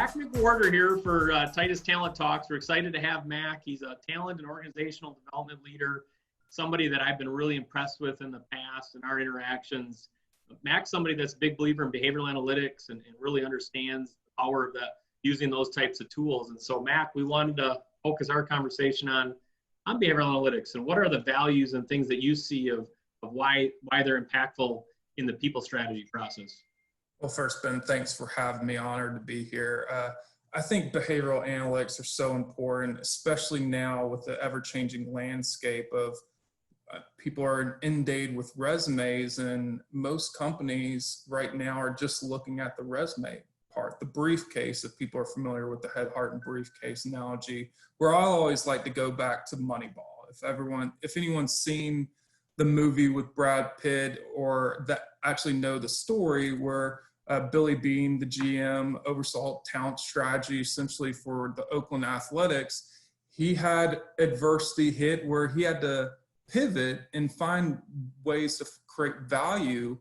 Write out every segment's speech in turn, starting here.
Mac McWhorter here for Titus Talent Talks. We're excited to have Mac. He's a talent and organizational development leader, somebody that I've been really impressed with in the past in our interactions. Mac's somebody that's a big believer in behavioral analytics and really understands the power of that, using those types of tools. And so, Mac, we wanted to focus our conversation on behavioral analytics and what are the values and things that you see of why they're impactful in the people strategy process. Well, first, Ben, thanks for having me. Honored to be here. I think behavioral analytics are so important, especially now with the ever-changing landscape of people are inundated with resumes, and most companies right now are just looking at the resume part, the briefcase, if people are familiar with the head, heart, and briefcase analogy, where I always like to go back to Moneyball. If anyone's seen the movie with Brad Pitt or that actually know the story where Billy Beane, the GM, oversaw talent strategy essentially for the Oakland Athletics. He had adversity hit where he had to pivot and find ways to create value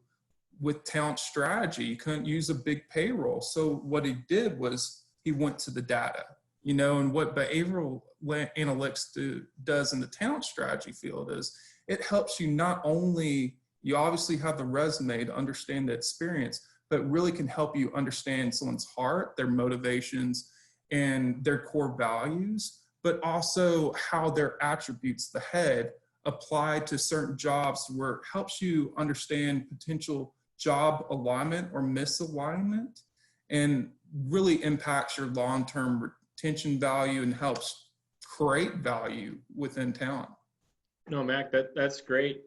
with talent strategy. You couldn't use a big payroll. So what he did was he went to the data, and what behavioral analytics does in the talent strategy field is it helps you not only, you obviously have the resume to understand the experience, but really can help you understand someone's heart, their motivations, and their core values, but also how their attributes, the head, apply to certain jobs, where it helps you understand potential job alignment or misalignment, and really impacts your long-term retention value and helps create value within talent. No, Mac, that's great.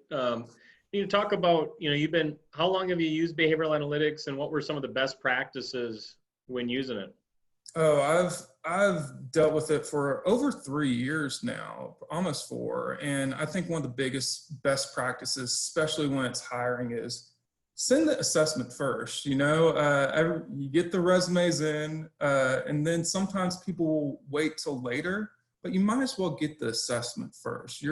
You need to talk about, how long have you used behavioral analytics and what were some of the best practices when using it? Oh, I've dealt with it for over 3 years now, almost 4. And I think one of the best practices, especially when it's hiring, is send the assessment first. You get the resumes in, and then sometimes people will wait till later, but you might as well get the assessment first.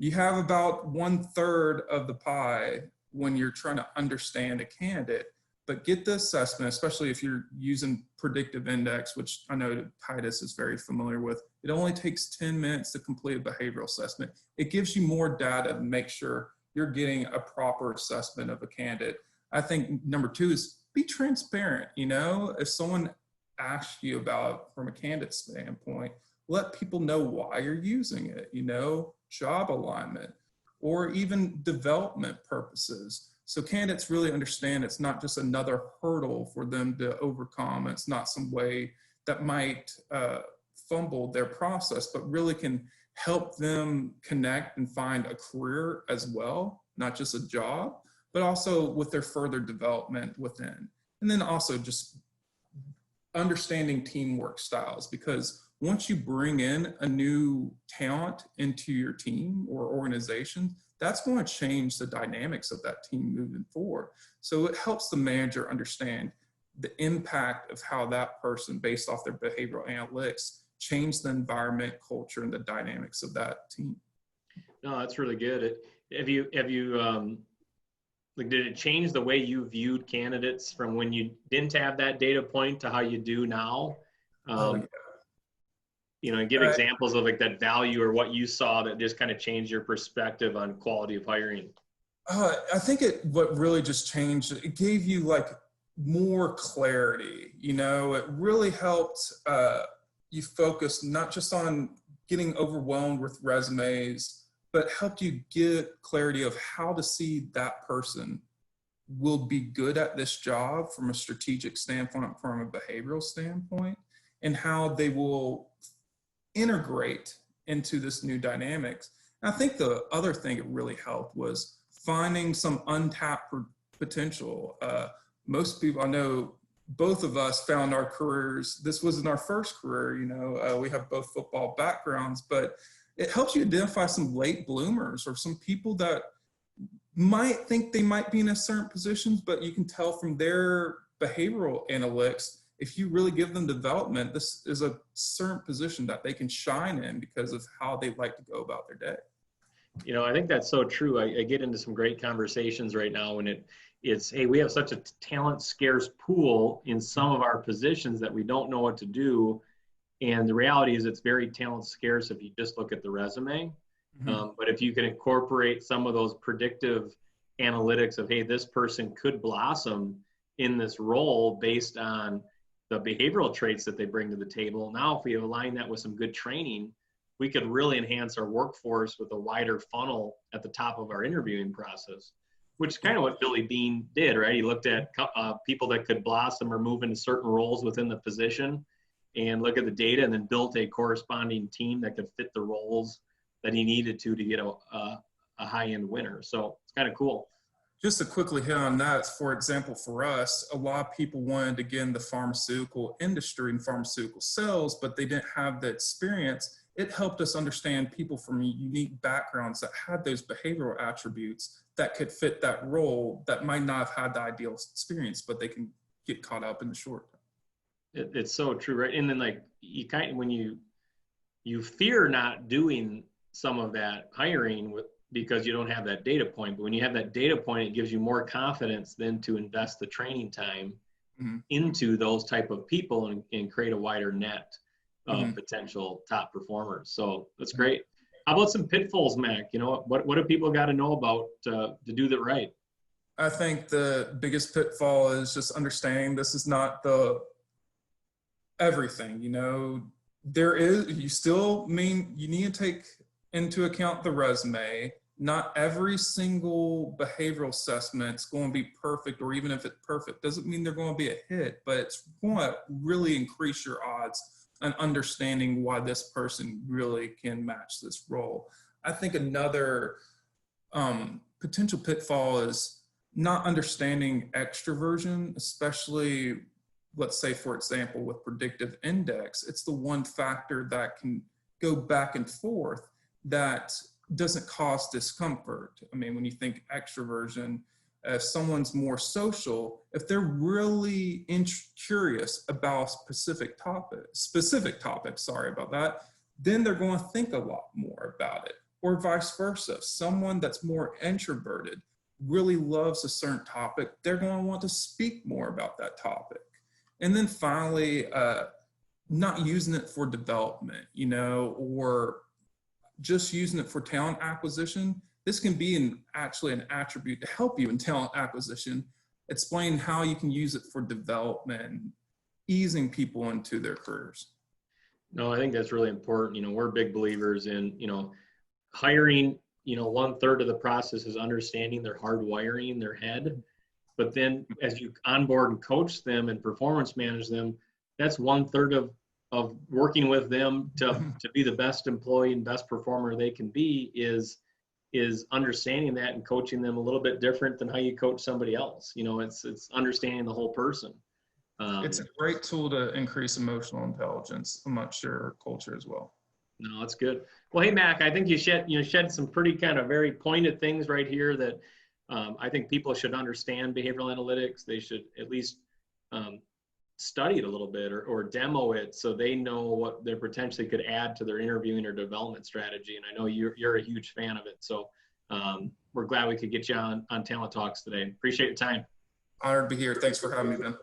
You have about 1/3 of the pie when you're trying to understand a candidate, but get the assessment, especially if you're using Predictive Index, which I know Titus is very familiar with. It only takes 10 minutes to complete a behavioral assessment. It gives you more data to make sure you're getting a proper assessment of a candidate. I think number 2 is be transparent. If someone asks you about from a candidate standpoint, let people know why you're using it, job alignment, or even development purposes. So candidates really understand it's not just another hurdle for them to overcome. It's not some way that might fumble their process, but really can help them connect and find a career as well, not just a job, but also with their further development within. And then also just understanding teamwork styles, because once you bring in a new talent into your team or organization, that's going to change the dynamics of that team moving forward. So it helps the manager understand the impact of how that person, based off their behavioral analytics, change the environment, culture, and the dynamics of that team. No, that's really good. Have you did it change the way you viewed candidates from when you didn't have that data point to how you do now? And give examples of that value or what you saw that just kind of changed your perspective on quality of hiring. I think what really just changed, it gave you more clarity. It really helped you focus not just on getting overwhelmed with resumes, but helped you get clarity of how to see that person will be good at this job from a strategic standpoint, from a behavioral standpoint, and how they will integrate into this new dynamics. And I think the other thing it really helped was finding some untapped potential. Most people, I know both of us found our careers, this wasn't our first career, we have both football backgrounds, but it helps you identify some late bloomers or some people that might think they might be in a certain positions, but you can tell from their behavioral analytics, if you really give them development, this is a certain position that they can shine in because of how they like to go about their day. I think that's so true. I get into some great conversations right now, and it's, hey, we have such a talent scarce pool in some of our positions that we don't know what to do. And the reality is it's very talent scarce if you just look at the resume. But if you can incorporate some of those predictive analytics of, hey, this person could blossom in this role based on the behavioral traits that they bring to the table. Now, if we align that with some good training, we could really enhance our workforce with a wider funnel at the top of our interviewing process, which is kind of what Billy Beane did, right? He looked at people that could blossom or move into certain roles within the position and look at the data, and then built a corresponding team that could fit the roles that he needed to get a high-end winner. So it's kind of cool. Just to quickly hit on that, for example, for us, a lot of people wanted to get in the pharmaceutical industry and pharmaceutical sales, but they didn't have the experience. It helped us understand people from unique backgrounds that had those behavioral attributes that could fit that role that might not have had the ideal experience, but they can get caught up in the short term. It's so true, right? And then like you kind of, when you fear not doing some of that hiring because you don't have that data point, but when you have that data point, it gives you more confidence then to invest the training time into those type of people and create a wider net of potential top performers. So that's great. How about some pitfalls, Mac? You know, what do people got to know about to do that right? I think the biggest pitfall is just understanding this is not the everything. You know, you need to take into account the resume. Not every single behavioral assessment is going to be perfect, or even if it's perfect, doesn't mean they're going to be a hit, but it's going to really increase your odds on understanding why this person really can match this role. I think another potential pitfall is not understanding extroversion, especially, let's say, for example, with predictive index. It's the one factor that can go back and forth that doesn't cause discomfort. I mean, when you think extroversion, if someone's more social, if they're really curious about a specific topic, sorry about that, then they're going to think a lot more about it. Or vice versa. Someone that's more introverted really loves a certain topic, they're going to want to speak more about that topic. And then finally, not using it for development, you know, or just using it for talent acquisition. This can be actually an attribute to help you in talent acquisition. Explain how you can use it for development, easing people into their careers. No, I think that's really important. You know, we're big believers in, you know, hiring, you know, 1/3 of the process is understanding their hardwiring in their head. But then as you onboard and coach them and performance manage them, that's 1/3 of working with them to be the best employee and best performer they can be is understanding that and coaching them a little bit different than how you coach somebody else. You know, it's understanding the whole person. It's a great tool to increase emotional intelligence amongst your culture as well. No, that's good. Well, hey, Mac, I think you shed some pretty kind of very pointed things right here that I think people should understand behavioral analytics. They should at least study it a little bit or demo it so they know what they potentially could add to their interviewing or development strategy. And I know you're a huge fan of it. So we're glad we could get you on Talent Talks today. Appreciate your time. Honored to be here. Thanks for having me, Ben.